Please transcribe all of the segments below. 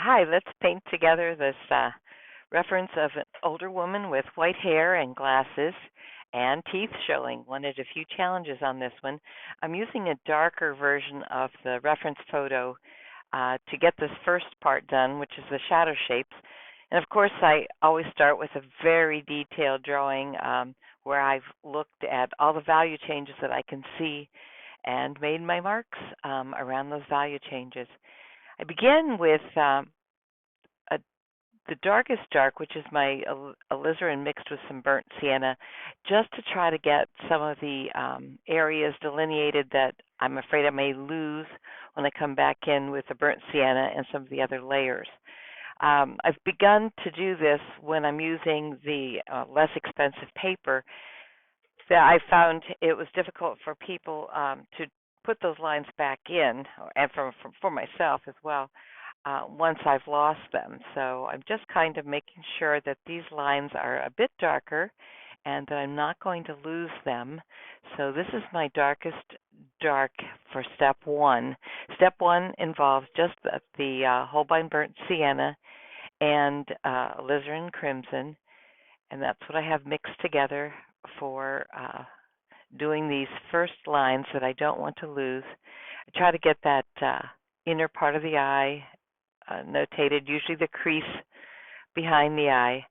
Hi, let's paint together this reference of an older woman with white hair and glasses and teeth showing. Wanted a few challenges on this one. I'm using a darker version of the reference photo to get this first part done, which is the shadow shapes. And of course, I always start with a very detailed drawing where I've looked at all the value changes that I can see and made my marks around those value changes. I begin with a, the darkest dark, which is my alizarin mixed with some burnt sienna, just to try to get some of the areas delineated that I'm afraid I may lose when I come back in with the burnt sienna and some of the other layers. I've begun to do this when I'm using the less expensive paper. That I found it was difficult for people to put those lines back in, and for myself as well, once I've lost them. So I'm just kind of making sure that these lines are a bit darker and that I'm not going to lose them. So this is my darkest dark for step one. Step one involves just the Holbein burnt sienna and alizarin crimson, and that's what I have mixed together for doing these first lines that I don't want to lose. I try to get that inner part of the eye notated, usually the crease behind the eye.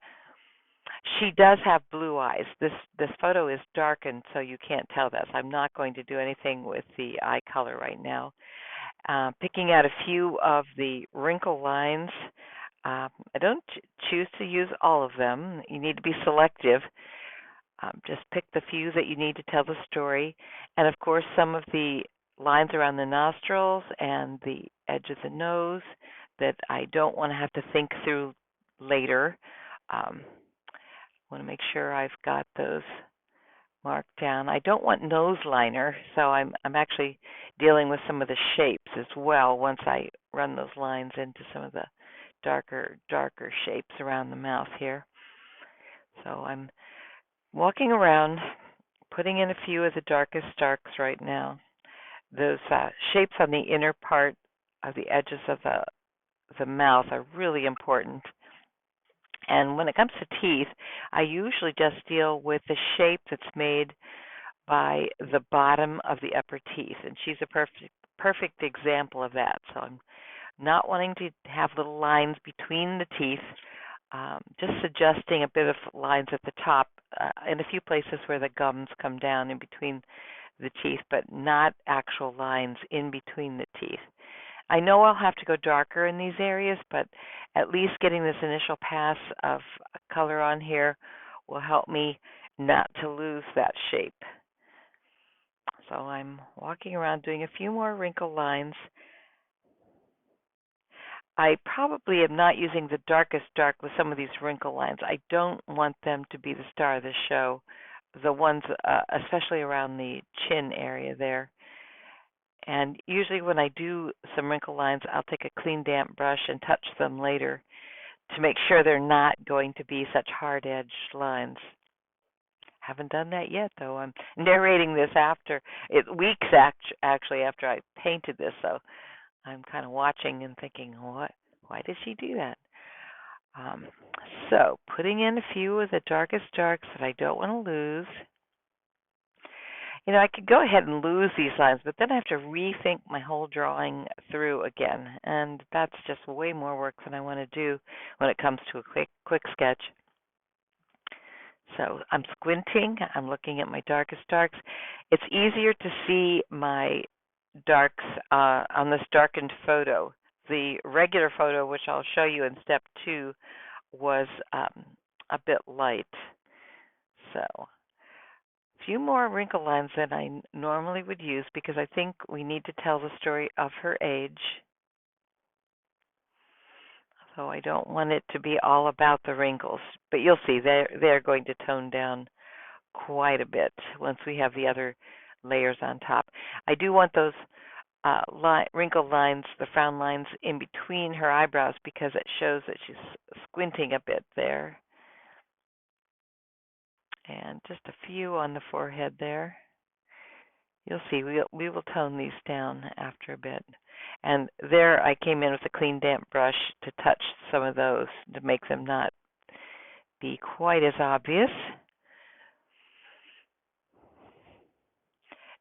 She does have blue eyes. This photo is darkened, so you can't tell this. I'm not going to do anything with the eye color right now. Picking out a few of the wrinkle lines. I don't choose to use all of them. You need to be selective. Just pick the few that you need to tell the story. And of course, some of the lines around the nostrils and the edge of the nose that I don't want to have to think through later. Want to make sure I've got those marked down. I don't want nose liner, so I'm actually dealing with some of the shapes as well once I run those lines into some of the darker shapes around the mouth here. So I'm walking around, putting in a few of the darkest darks right now. Those shapes on the inner part of the edges of the mouth are really important. And when it comes to teeth, I usually just deal with the shape that's made by the bottom of the upper teeth. And she's a perfect example of that. So I'm not wanting to have little lines between the teeth, just suggesting a bit of lines at the top in a few places where the gums come down in between the teeth, but not actual lines in between the teeth. I know I'll have to go darker in these areas, but at least getting this initial pass of color on here will help me not to lose that shape. So I'm walking around doing a few more wrinkle lines. I probably am not using the darkest dark with some of these wrinkle lines. I don't want them to be the star of the show, the ones especially around the chin area there. And usually when I do some wrinkle lines, I'll take a clean damp brush and touch them later to make sure they're not going to be such hard-edged lines. Haven't done that yet, though. I'm narrating this after weeks actually after I painted this, so I'm kind of watching and thinking, what? Why did she do that? So putting in a few of the darkest darks that I don't want to lose. You know, I could go ahead and lose these lines, but then I have to rethink my whole drawing through again, and that's just way more work than I want to do when it comes to a quick sketch. So I'm squinting. I'm looking at my darkest darks. It's easier to see my darks on this darkened photo. The regular photo, which I'll show you in step 2, was a bit light. So a few more wrinkle lines than I normally would use because I think we need to tell the story of her age. So I don't want it to be all about the wrinkles, but you'll see they're going to tone down quite a bit once we have the other layers on top. I do want those wrinkle lines, the frown lines, in between her eyebrows because it shows that she's squinting a bit there. And just a few on the forehead there. You'll see we will tone these down after a bit. And there I came in with a clean damp brush to touch some of those to make them not be quite as obvious.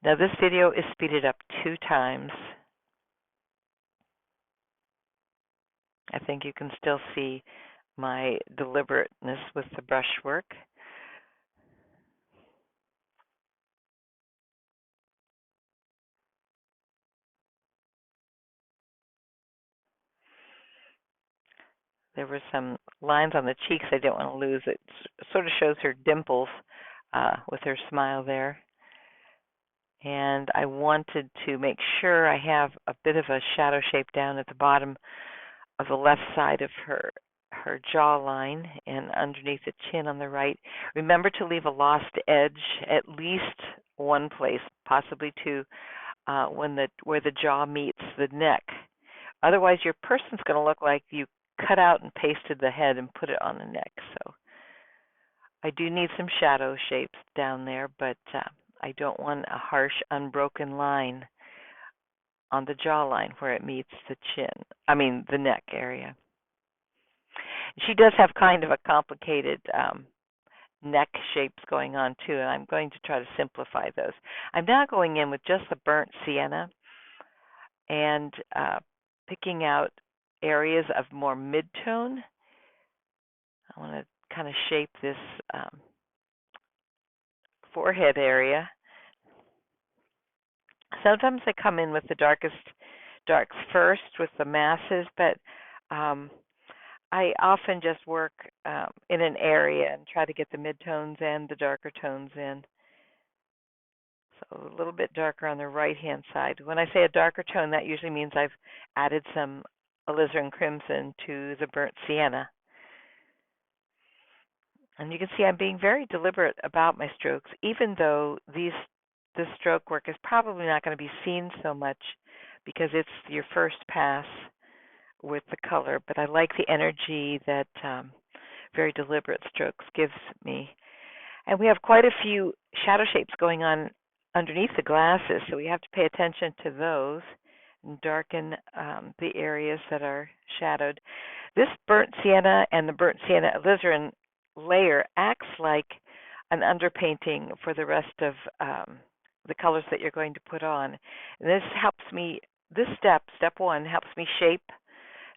Now this video is speeded up 2 times. I think you can still see my deliberateness with the brushwork. There were some lines on the cheeks I didn't want to lose. It sort of shows her dimples with her smile there. And I wanted to make sure I have a bit of a shadow shape down at the bottom of the left side of her jawline and underneath the chin on the right. Remember to leave a lost edge at least one place, possibly two, where the jaw meets the neck. Otherwise, your person's going to look like you cut out and pasted the head and put it on the neck. So I do need some shadow shapes down there, but I don't want a harsh, unbroken line on the jawline where it meets the neck area. She does have kind of a complicated neck shapes going on too, and I'm going to try to simplify those. I'm now going in with just the burnt sienna and picking out areas of more mid-tone. I want to kind of shape this forehead area. Sometimes I come in with the darks first with the masses, but I often just work in an area and try to get the midtones and the darker tones in. So a little bit darker on the right-hand side. When I say a darker tone, that usually means I've added some alizarin crimson to the burnt sienna. And you can see I'm being very deliberate about my strokes, even though this stroke work is probably not going to be seen so much because it's your first pass with the color. But I like the energy that very deliberate strokes gives me. And we have quite a few shadow shapes going on underneath the glasses, so we have to pay attention to those and darken the areas that are shadowed. This burnt sienna and the burnt sienna alizarin layer acts like an underpainting for the rest of the colors that you're going to put on. And this helps me, step one, helps me shape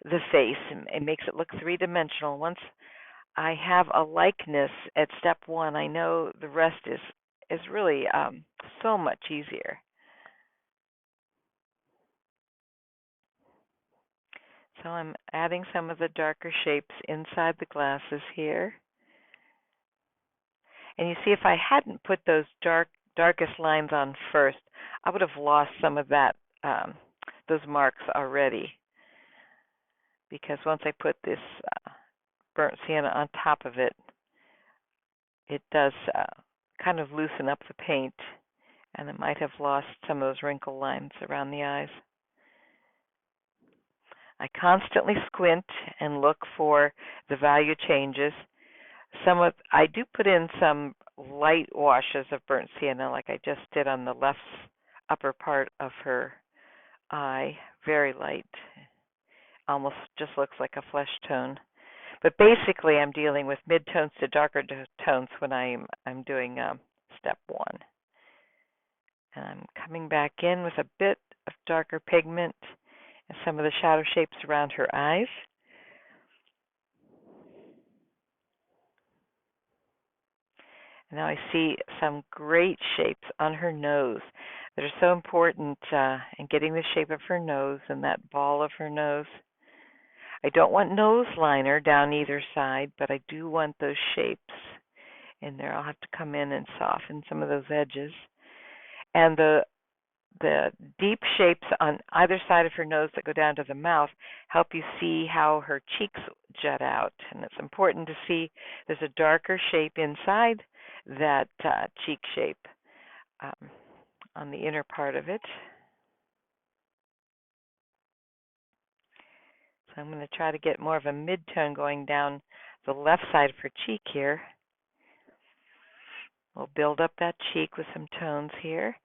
the face and makes it look three-dimensional. Once I have a likeness at step one, I know the rest is really so much easier. So I'm adding some of the darker shapes inside the glasses here. And you see, if I hadn't put those darkest lines on first, I would have lost some of that those marks already. Because once I put this burnt sienna on top of it, it does kind of loosen up the paint, and it might have lost some of those wrinkle lines around the eyes. I constantly squint and look for the value changes. I do put in some light washes of burnt sienna, like I just did on the left upper part of her eye, very light. Almost just looks like a flesh tone. But basically, I'm dealing with mid-tones to darker tones when I'm doing step one. And I'm coming back in with a bit of darker pigment and some of the shadow shapes around her eyes. And now I see some great shapes on her nose that are so important in getting the shape of her nose and that ball of her nose. I don't want nose liner down either side, but I do want those shapes in there. I'll have to come in and soften some of those edges. And the deep shapes on either side of her nose that go down to the mouth help you see how her cheeks jut out. And it's important to see there's a darker shape inside that cheek shape on the inner part of it. So I'm going to try to get more of a mid-tone going down the left side of her cheek here. We'll build up that cheek with some tones here.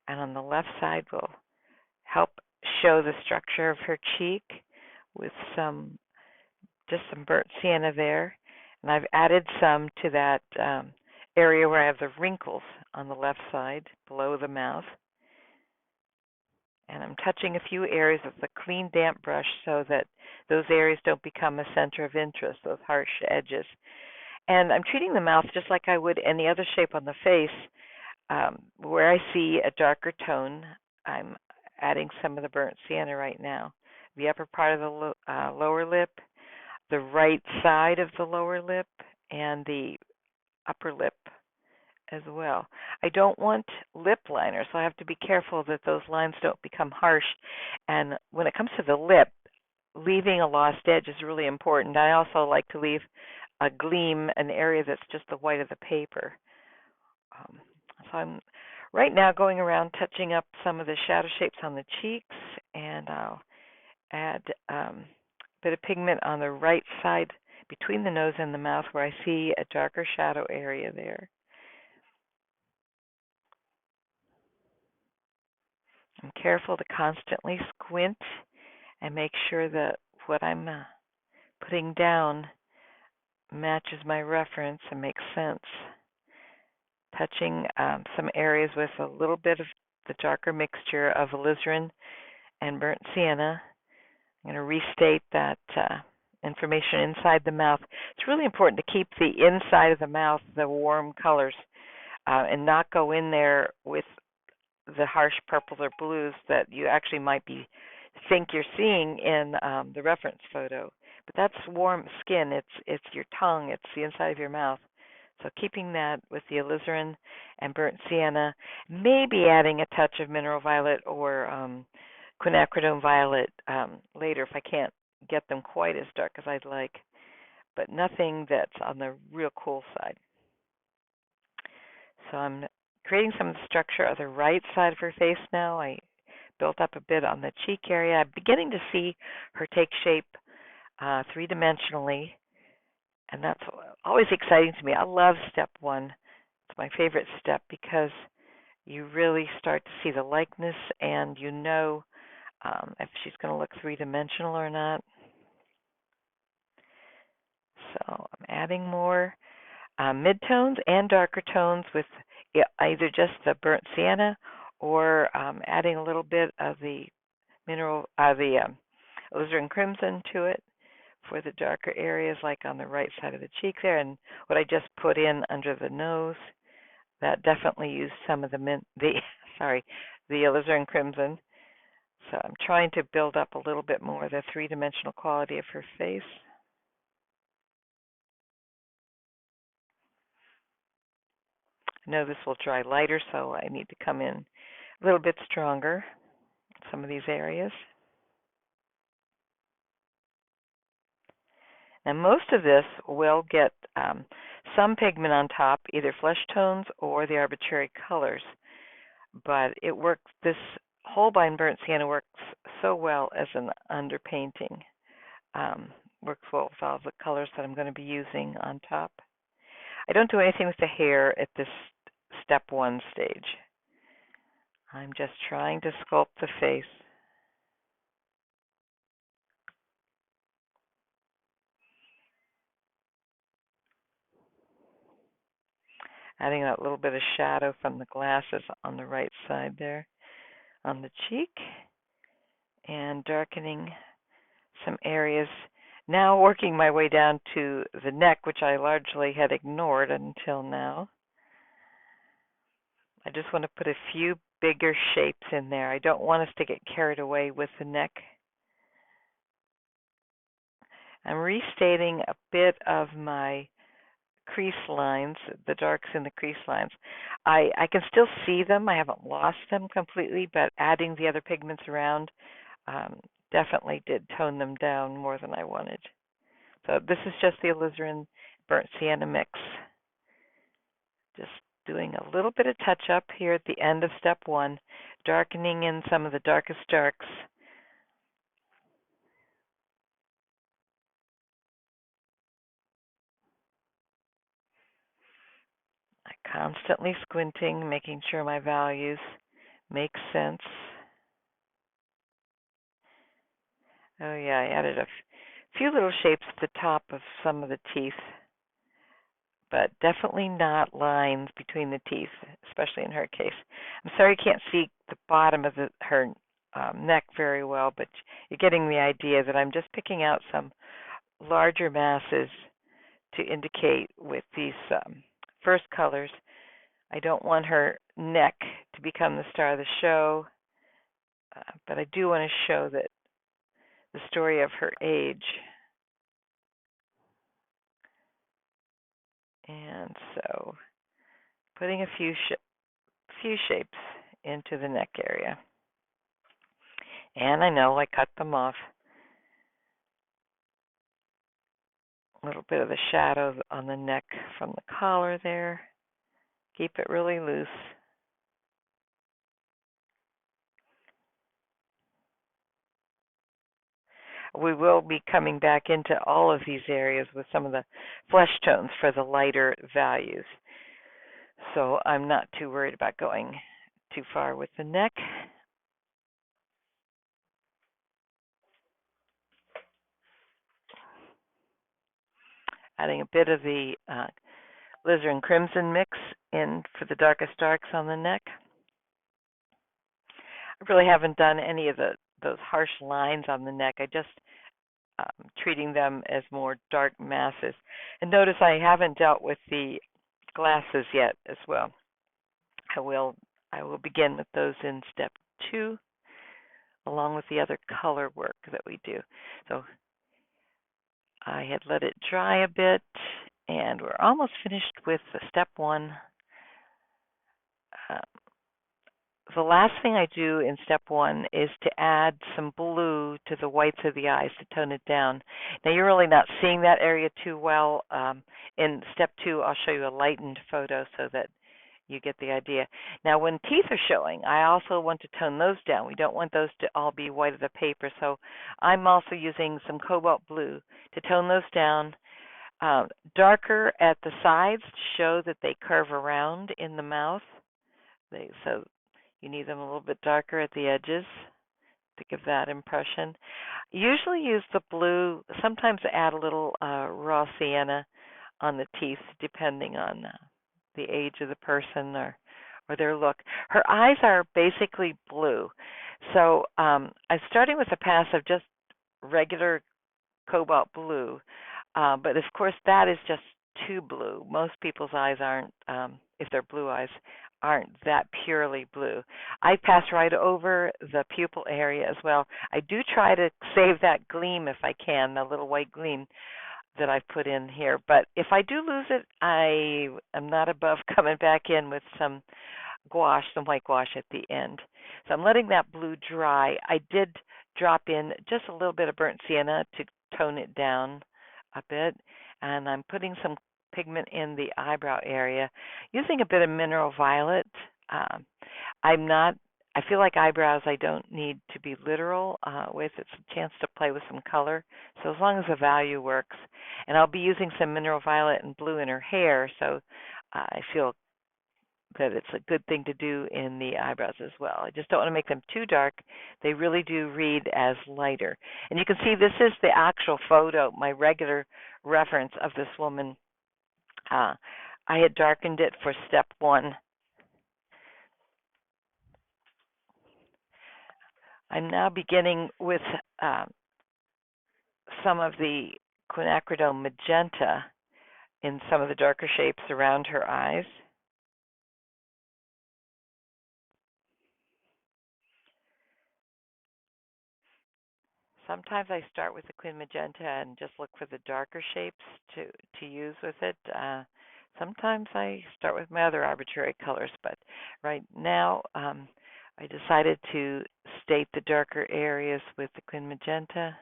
And on the left side, we'll help show the structure of her cheek with just some burnt sienna there. And I've added some to that area where I have the wrinkles on the left side below the mouth. And I'm touching a few areas with a clean, damp brush so that those areas don't become a center of interest, those harsh edges. And I'm treating the mouth just like I would any other shape on the face. Where I see a darker tone, I'm adding some of the burnt sienna right now. The upper part of the lower lip, the right side of the lower lip, and the upper lip as well. I don't want lip liner, so I have to be careful that those lines don't become harsh. And when it comes to the lip, leaving a lost edge is really important. I also like to leave a gleam, an area that's just the white of the paper. Um, so I'm right now going around touching up some of the shadow shapes on the cheeks, and I'll add a bit of pigment on the right side between the nose and the mouth where I see a darker shadow area there. I'm careful to constantly squint and make sure that what I'm putting down matches my reference and makes sense. Touching some areas with a little bit of the darker mixture of alizarin and burnt sienna. I'm going to restate that information inside the mouth. It's really important to keep the inside of the mouth, the warm colors, and not go in there with the harsh purples or blues that you actually might think you're seeing in the reference photo. But that's warm skin. It's your tongue. It's the inside of your mouth. So keeping that with the alizarin and burnt sienna, maybe adding a touch of mineral violet or quinacridone violet later if I can't get them quite as dark as I'd like, but nothing that's on the real cool side. So I'm creating some of the structure of the right side of her face now. I built up a bit on the cheek area. I'm beginning to see her take shape three-dimensionally, and that's always exciting to me. I love step one. It's my favorite step because you really start to see the likeness and you know if she's going to look three-dimensional or not. So I'm adding more midtones and darker tones with either just the burnt sienna or adding a little bit of the alizarin crimson to it for the darker areas, like on the right side of the cheek there, and what I just put in under the nose. That definitely used some of the alizarin crimson. So I'm trying to build up a little bit more of the three-dimensional quality of her face. I know this will dry lighter, so I need to come in a little bit stronger in some of these areas. Now, most of this will get some pigment on top, either flesh tones or the arbitrary colors. But it works. This Holbein burnt sienna works so well as an underpainting. Works well with all the colors that I'm going to be using on top. I don't do anything with the hair at this step one stage. I'm just trying to sculpt the face. Adding that little bit of shadow from the glasses on the right side there on the cheek, and darkening some areas. Now working my way down to the neck, which I largely had ignored until now. I just want to put a few bigger shapes in there. I don't want us to get carried away with the neck. I'm restating a bit of my crease lines, the darks in the crease lines. I can still see them. I haven't lost them completely, but adding the other pigments around definitely did tone them down more than I wanted. So this is just the alizarin burnt sienna mix. Just doing a little bit of touch up here at the end of step one, darkening in some of the darkest darks. Constantly squinting, making sure my values make sense. Oh yeah, I added a few little shapes at the top of some of the teeth, but definitely not lines between the teeth, especially in her case. I'm sorry you can't see the bottom of her neck very well, but you're getting the idea that I'm just picking out some larger masses to indicate with these first colors. I don't want her neck to become the star of the show, but I do want to show that the story of her age. And so putting a few shapes into the neck area. And I know I cut them off. A little bit of the shadow on the neck from the collar there. Keep it really loose. We will be coming back into all of these areas with some of the flesh tones for the lighter values. So I'm not too worried about going too far with the neck. Adding a bit of the alizarin crimson mix in for the darkest darks on the neck. I really haven't done any of those harsh lines on the neck. I just treating them as more dark masses. And notice I haven't dealt with the glasses yet as well. I will begin with those in step 2, along with the other color work that we do. So I had let it dry a bit, and we're almost finished with step 1. The last thing I do in step 1 is to add some blue to the whites of the eyes to tone it down. Now you're really not seeing that area too well. In step 2, I'll show you a lightened photo so that you get the idea. Now when teeth are showing, I also want to tone those down. We don't want those to all be white of the paper, so I'm also using some cobalt blue to tone those down. Darker at the sides to show that they curve around in the mouth. So you need them a little bit darker at the edges to give that impression. Usually use the blue. Sometimes add a little raw sienna on the teeth, depending on the age of the person or their look. Her eyes are basically blue. So I'm starting with a pass of just regular cobalt blue. But of course, that is just too blue. Most people's eyes aren't, if they're blue eyes, aren't that purely blue. I pass right over the pupil area as well. I do try to save that gleam if I can, the little white gleam that I've put in here. But if I do lose it, I am not above coming back in with some gouache, some white gouache at the end. So I'm letting that blue dry. I did drop in just a little bit of burnt sienna to tone it down a bit, and I'm putting some pigment in the eyebrow area using a bit of mineral violet. I feel like eyebrows I don't need to be literal with. It's a chance to play with some color. So as long as the value works. And I'll be using some mineral violet and blue in her hair, so I feel that it's a good thing to do in the eyebrows as well. I just don't want to make them too dark. They really do read as lighter. And you can see this is the actual photo, my regular reference of this woman. I had darkened it for step 1. I'm now beginning with some of the quinacridone magenta in some of the darker shapes around her eyes. Sometimes I start with the quin magenta and just look for the darker shapes to use with it. Sometimes I start with my other arbitrary colors, but right now I decided to state the darker areas with the quin magenta.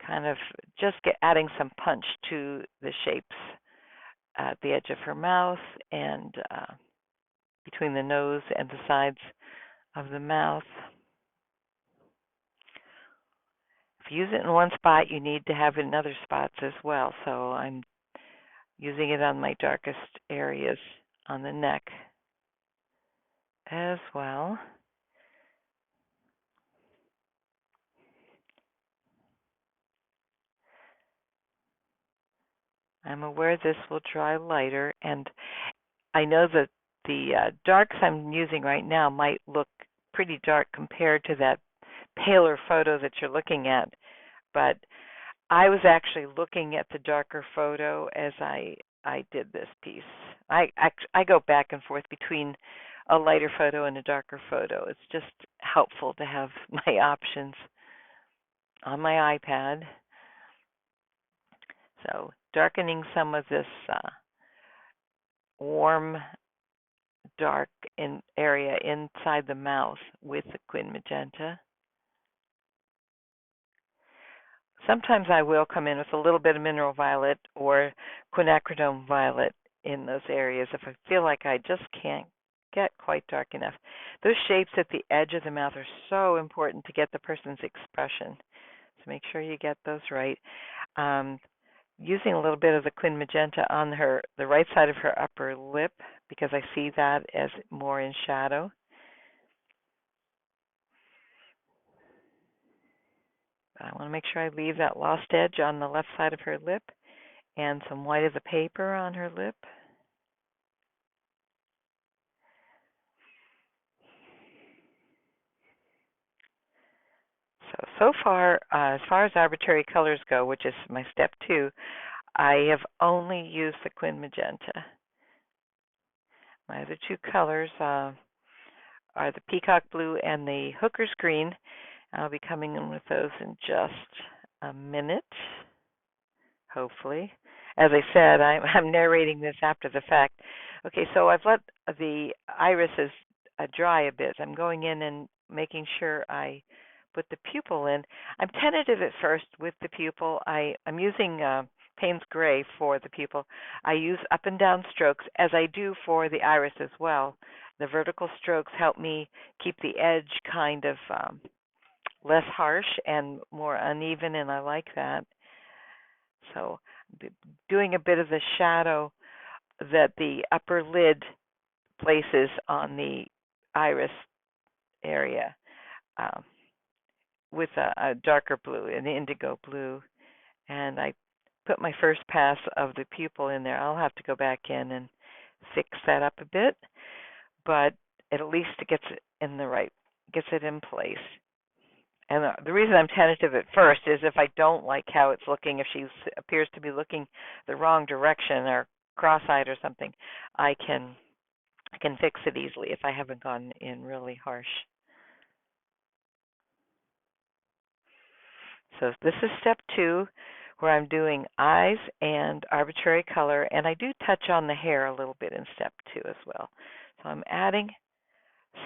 Kind of just adding some punch to the shapes at the edge of her mouth and between the nose and the sides of the mouth. If you use it in one spot, you need to have it in other spots as well. So I'm using it on my darkest areas on the neck as well. I'm aware this will dry lighter, and I know that the darks I'm using right now might look pretty dark compared to that paler photo that you're looking at, but I was actually looking at the darker photo as I did this piece. I go back and forth between a lighter photo and a darker photo. It's just helpful to have my options on my iPad. So darkening some of this warm dark in area inside the mouth with the quin magenta. Sometimes I will come in with a little bit of mineral violet or quinacridone violet in those areas if I feel like I just can't get quite dark enough. Those shapes at the edge of the mouth are so important to get the person's expression. So make sure you get those right. Um, Using a little bit of the quin magenta on the right side of her upper lip because I see that as more in shadow. I want to make sure I leave that lost edge on the left side of her lip and some white of the paper on her lip. So far, as far as arbitrary colors go, which is my step 2, I have only used the quin magenta. My other 2 colors are the peacock blue and the hooker's green. I'll be coming in with those in just a minute, hopefully. As I said, I'm narrating this after the fact. Okay, so I've let the irises dry a bit. I'm going in and making sure I put the pupil in. I'm tentative at first with the pupil. I'm using Payne's Gray for the pupil. I use up and down strokes as I do for the iris as well. The vertical strokes help me keep the edge kind of less harsh and more uneven, and I like that. So doing a bit of the shadow that the upper lid places on the iris area um, with a darker blue, an indigo blue. And I put my first pass of the pupil in there. I'll have to go back in and fix that up a bit, but at least it gets it in the right, gets it in place. And the reason I'm tentative at first is if I don't like how it's looking, if she appears to be looking the wrong direction or cross-eyed or something, I can fix it easily if I haven't gone in really harsh. So this is step 2, where I'm doing eyes and arbitrary color, and I do touch on the hair a little bit in step 2 as well. So I'm adding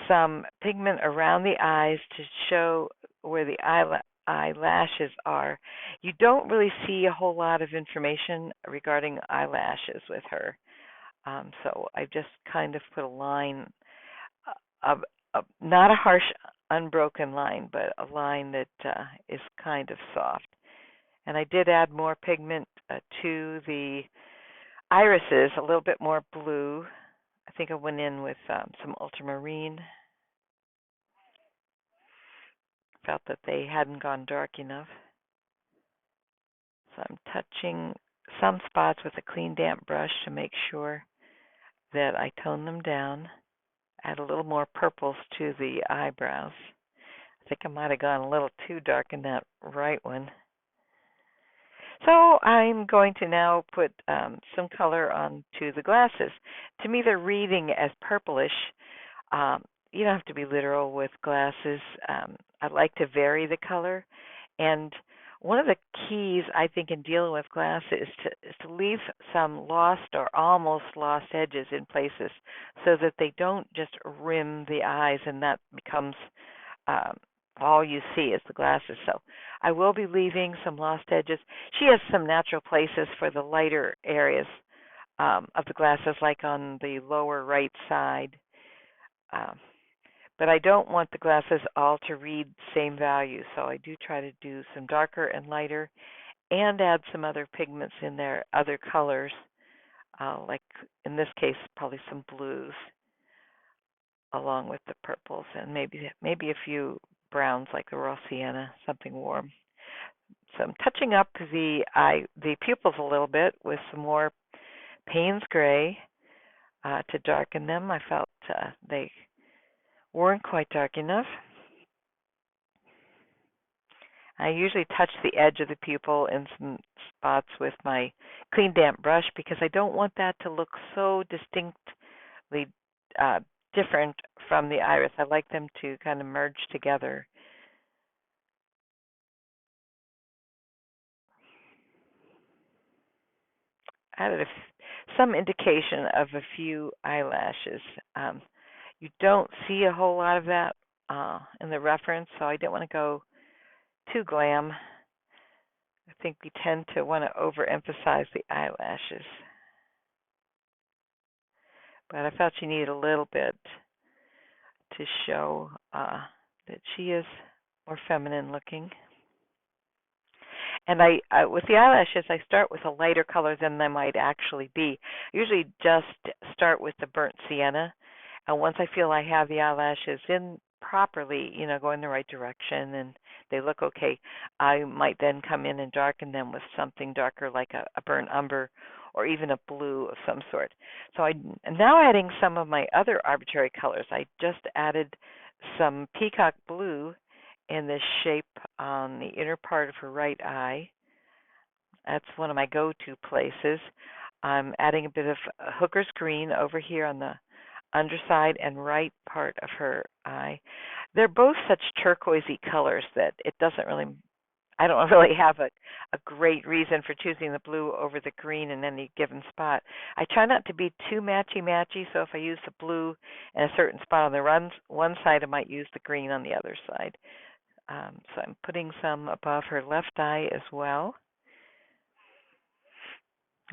some pigment around the eyes to show where the eyelashes are. You don't really see a whole lot of information regarding eyelashes with her. So I just kind of put a line of not a harsh, unbroken line, but a line that is kind of soft. And I did add more pigment to the irises, a little bit more blue. I think I went in with some ultramarine. Felt that they hadn't gone dark enough. So I'm touching some spots with a clean, damp brush to make sure that I tone them down. Add a little more purples to the eyebrows. I think I might have gone a little too dark in that right one. So I'm going to now put some color onto the glasses. To me, they're reading as purplish. You don't have to be literal with glasses. I like to vary the color. And one of the keys, I think, in dealing with glasses is to leave some lost or almost lost edges in places so that they don't just rim the eyes and that becomes all you see is the glasses. So I will be leaving some lost edges. She has some natural places for the lighter areas of the glasses, like on the lower right side. But I don't want the glasses all to read the same value, so I do try to do some darker and lighter and add some other pigments in there, other colors, like in this case, probably some blues. along with the purples and maybe a few browns like the raw sienna, something warm. So I'm touching up the pupils a little bit with some more Payne's Gray to darken them. I felt they weren't quite dark enough. I usually touch the edge of the pupil in some spots with my clean damp brush because I don't want that to look so distinctly uh, different from the iris. I like them to kind of merge together. Added some indication of a few eyelashes. You don't see a whole lot of that in the reference, so I didn't want to go too glam. I think we tend to want to overemphasize the eyelashes. But I felt she needed a little bit to show that she is more feminine looking. And I with the eyelashes, I start with a lighter color than they might actually be. I usually just start with the burnt sienna, and once I feel I have the eyelashes in properly, going the right direction and they look okay, I might then come in and darken them with something darker like a burnt umber or even a blue of some sort. So I'm now adding some of my other arbitrary colors. I just added some peacock blue in this shape on the inner part of her right eye. That's one of my go-to places. I'm adding a bit of hooker's green over here on the underside and right part of her eye. They're both such turquoisey colors that I don't really have a great reason for choosing the blue over the green in any given spot. I try not to be too matchy-matchy, so if I use the blue in a certain spot on the one side, I might use the green on the other side. So I'm putting some above her left eye as well,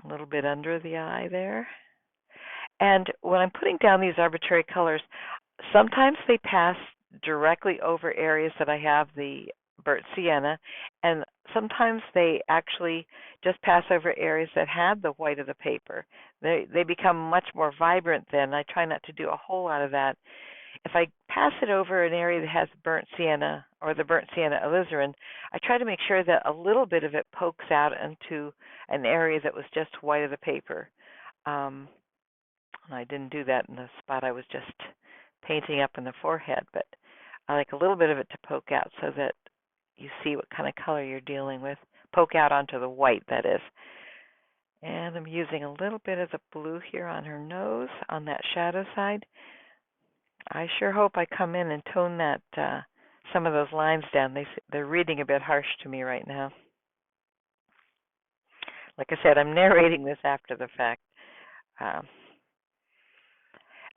a little bit under the eye there. And when I'm putting down these arbitrary colors, sometimes they pass directly over areas that I have the burnt sienna, and sometimes they actually just pass over areas that had the white of the paper. They become much more vibrant then. I try not to do a whole lot of that. If I pass it over an area that has burnt sienna or the burnt sienna alizarin, I try to make sure that a little bit of it pokes out into an area that was just white of the paper. I didn't do that in the spot I was just painting up in the forehead, but I like a little bit of it to poke out so that you see what kind of color you're dealing with. Poke out onto the white, that is. And I'm using a little bit of the blue here on her nose, on that shadow side. I sure hope I come in and tone that some of those lines down. They're reading a bit harsh to me right now. Like I said, I'm narrating this after the fact.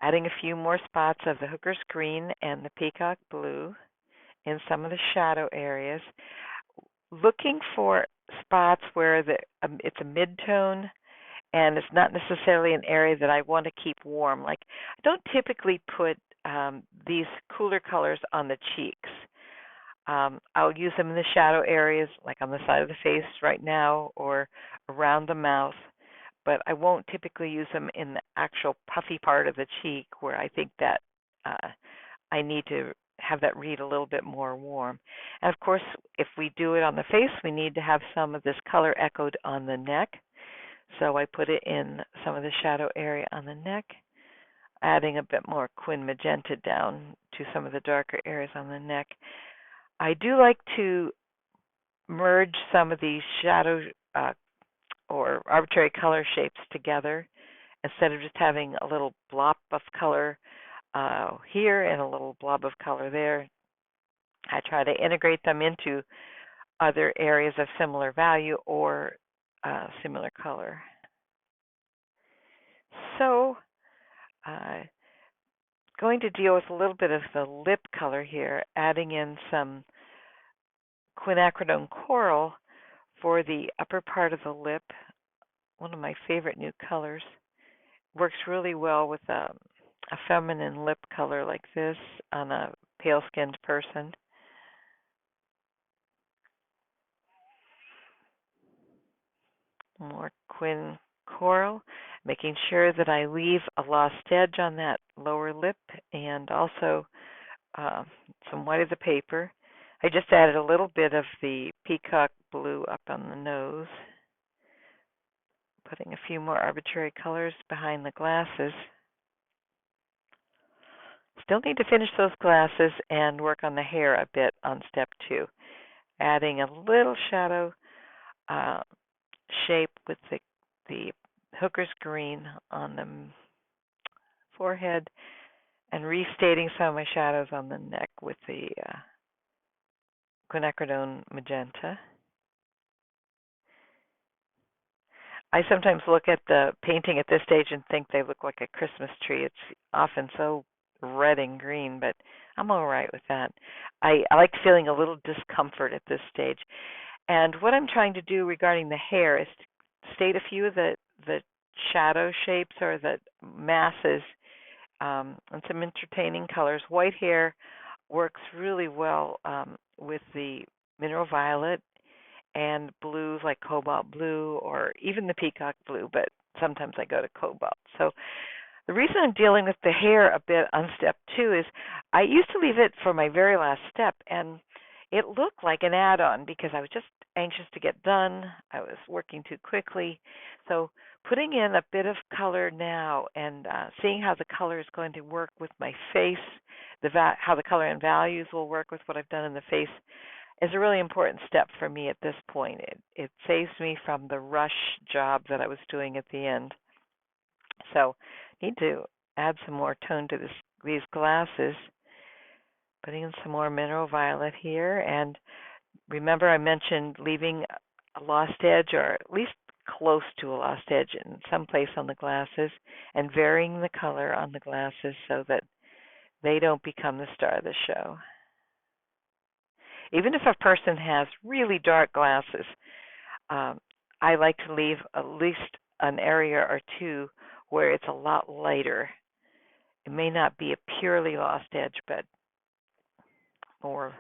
Adding a few more spots of the hooker's green and the peacock blue in some of the shadow areas. Looking for spots where it's a mid-tone and it's not necessarily an area that I want to keep warm. Like, I don't typically put these cooler colors on the cheeks. I'll use them in the shadow areas, like on the side of the face right now or around the mouth, but I won't typically use them in the actual puffy part of the cheek where I think that I need to have that read a little bit more warm. And of course, if we do it on the face, we need to have some of this color echoed on the neck. So I put it in some of the shadow area on the neck, adding a bit more quin magenta down to some of the darker areas on the neck. I do like to merge some of these shadow or arbitrary color shapes together instead of just having a little blob of color here and a little blob of color there. I try to integrate them into other areas of similar value or similar color. So, going to deal with a little bit of the lip color here, adding in some quinacridone coral for the upper part of the lip, one of my favorite new colors. Works really well with a feminine lip color like this on a pale-skinned person. More quin coral, making sure that I leave a lost edge on that lower lip, and also uh, some white of the paper. I just added a little bit of the peacock blue up on the nose, putting a few more arbitrary colors behind the glasses. Still need to finish those glasses and work on the hair a bit on step 2, adding a little shadow uh, shape with the hooker's green on the forehead and restating some of my shadows on the neck with the quinacridone magenta. I sometimes look at the painting at this stage and think they look like a Christmas tree. It's often so red and green, but I'm all right with that. I like feeling a little discomfort at this stage. And what I'm trying to do regarding the hair is to state a few of the shadow shapes or the masses and some entertaining colors. White hair works really well with the mineral violet and blues like cobalt blue or even the peacock blue, but sometimes I go to cobalt. So the reason I'm dealing with the hair a bit on step 2 is I used to leave it for my very last step, and it looked like an add-on because I was just anxious to get done. I was working too quickly. So putting in a bit of color now and seeing how the color is going to work with my face, how the color and values will work with what I've done in the face is a really important step for me at this point. It saves me from the rush job that I was doing at the end. So need to add some more tone to these glasses. Putting in some more mineral violet here. And remember I mentioned leaving a lost edge or at least close to a lost edge in some place on the glasses and varying the color on the glasses so that they don't become the star of the show. Even if a person has really dark glasses, I like to leave at least an area or two where it's a lot lighter. It may not be a purely lost edge, but more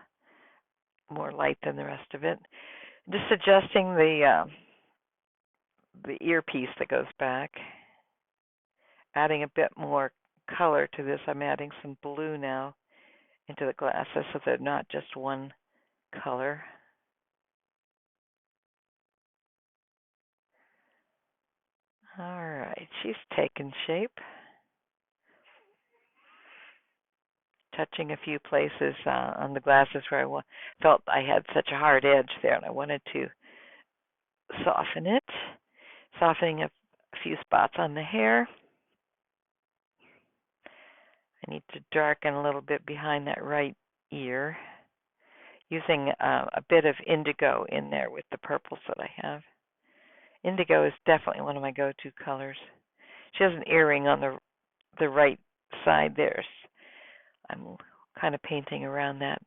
light than the rest of it. Just adjusting the earpiece that goes back, adding a bit more color to this. I'm adding some blue now into the glasses so they're not just one color. All right, she's taken shape. Touching a few places on the glasses where I felt I had such a hard edge there, and I wanted to soften it. Softening a few spots on the hair. I need to darken a little bit behind that right ear, using a bit of indigo in there with the purples that I have. Indigo is definitely one of my go-to colors. She has an earring on the right side there. I'm kind of painting around that.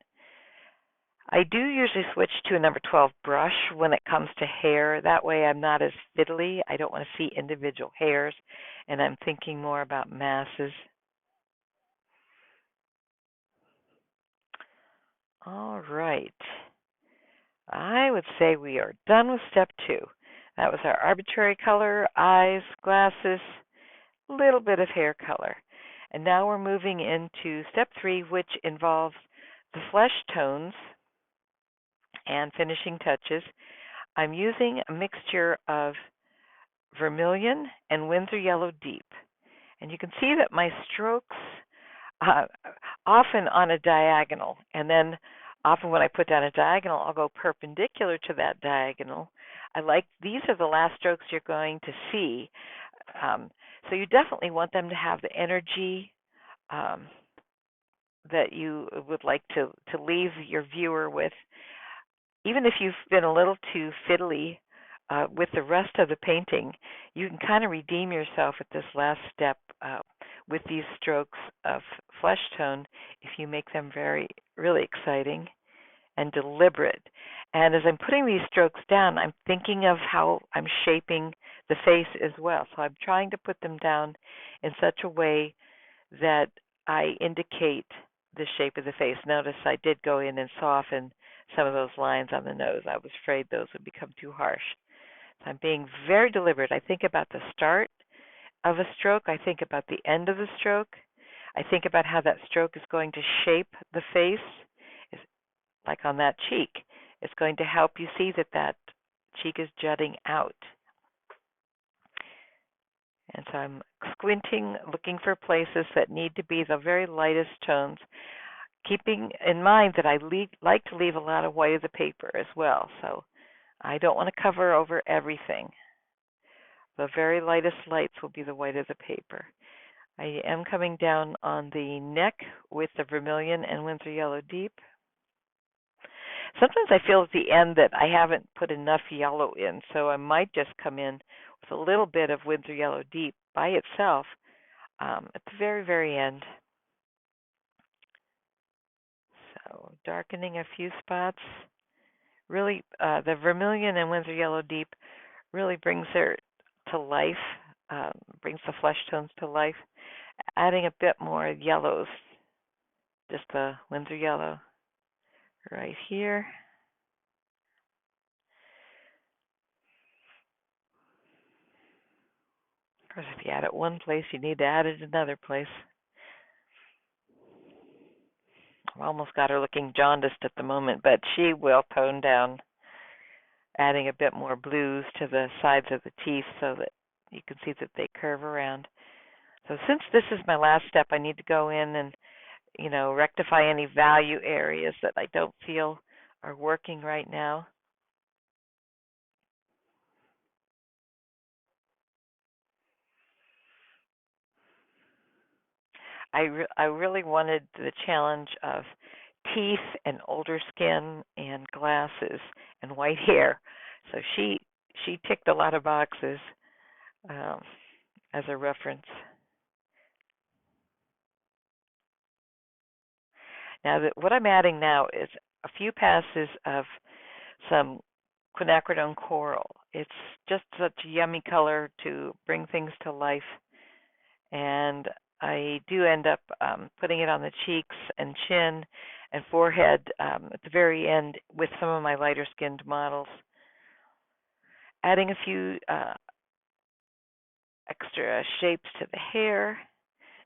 I do usually switch to a number 12 brush when it comes to hair. That way I'm not as fiddly. I don't want to see individual hairs, and I'm thinking more about masses. All right. I would say we are done with step 2. That was our arbitrary color, eyes, glasses, a little bit of hair color. And now we're moving into step 3, which involves the flesh tones and finishing touches. I'm using a mixture of vermilion and Winsor Yellow Deep. And you can see that my strokes often on a diagonal, and then often when I put down a diagonal, I'll go perpendicular to that diagonal. These are the last strokes you're going to see. So you definitely want them to have the energy that you would like to leave your viewer with. Even if you've been a little too fiddly with the rest of the painting, you can kind of redeem yourself at this last step with these strokes of flesh tone if you make them really exciting and deliberate. And as I'm putting these strokes down, I'm thinking of how I'm shaping the face as well. So I'm trying to put them down in such a way that I indicate the shape of the face. Notice I did go in and soften some of those lines on the nose. I was afraid those would become too harsh. So I'm being very deliberate. I think about the start of a stroke. I think about the end of the stroke. I think about how that stroke is going to shape the face, like on that cheek. It's going to help you see that that cheek is jutting out. And so I'm squinting, looking for places that need to be the very lightest tones, keeping in mind that I like to leave a lot of white of the paper as well. So I don't want to cover over everything. The very lightest lights will be the white of the paper. I am coming down on the neck with the vermilion and Winsor Yellow Deep. Sometimes I feel at the end that I haven't put enough yellow in, so I might just come in with a little bit of Winsor Yellow Deep by itself at the very, very end. So darkening a few spots. Really, the vermilion and Winsor Yellow Deep really brings it to life, brings the flesh tones to life. Adding a bit more yellows, just the Winsor Yellow right here. Of course, if you add it one place, you need to add it another place. I've almost got her looking jaundiced at the moment, but she will tone down, adding a bit more blues to the sides of the teeth so that you can see that they curve around. So since this is my last step, I need to go in and, rectify any value areas that I don't feel are working right now. I really wanted the challenge of teeth and older skin and glasses and white hair. So she ticked a lot of boxes as a reference. Now, what I'm adding now is a few passes of some quinacridone coral. It's just such a yummy color to bring things to life. And I do end up putting it on the cheeks and chin and forehead at the very end with some of my lighter skinned models. Adding a few extra shapes to the hair.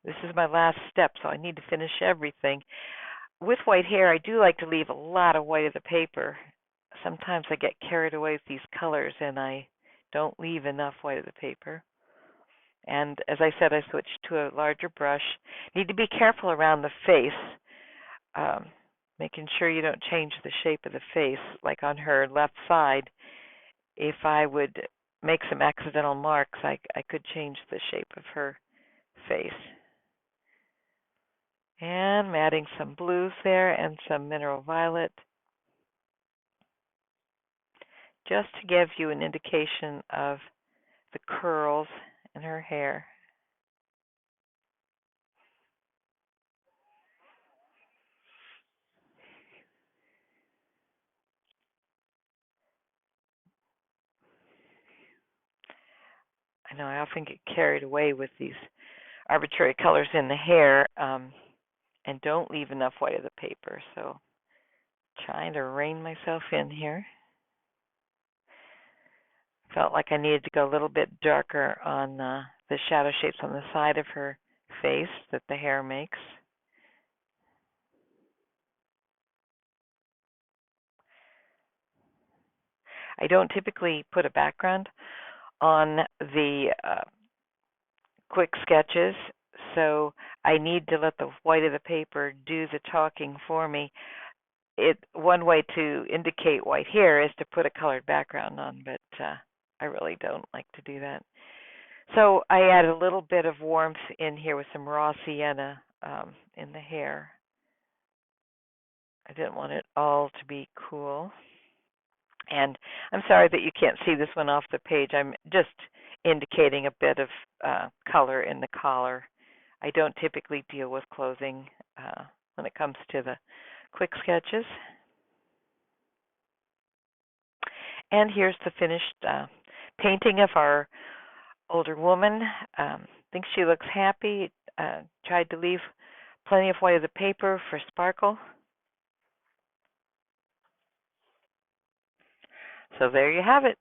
This is my last step, so I need to finish everything. With white hair, I do like to leave a lot of white of the paper. Sometimes I get carried away with these colors and I don't leave enough white of the paper. And as I said, I switched to a larger brush. Need to be careful around the face, making sure you don't change the shape of the face. Like on her left side, if I would make some accidental marks, I could change the shape of her face. And I'm adding some blues there and some mineral violet, just to give you an indication of the curls in her hair. I know I often get carried away with these arbitrary colors in the hair and don't leave enough white of the paper. So trying to rein myself in here. Felt like I needed to go a little bit darker on the shadow shapes on the side of her face that the hair makes. I don't typically put a background on the quick sketches, so I need to let the white of the paper do the talking for me. One way to indicate white hair is to put a colored background on, but I really don't like to do that. So I add a little bit of warmth in here with some raw sienna in the hair. I didn't want it all to be cool. And I'm sorry that you can't see this one off the page. I'm just indicating a bit of color in the collar. I don't typically deal with clothing when it comes to the quick sketches. And here's the finished painting of our older woman. Think she looks happy. Tried to leave plenty of white of the paper for sparkle. So there you have it.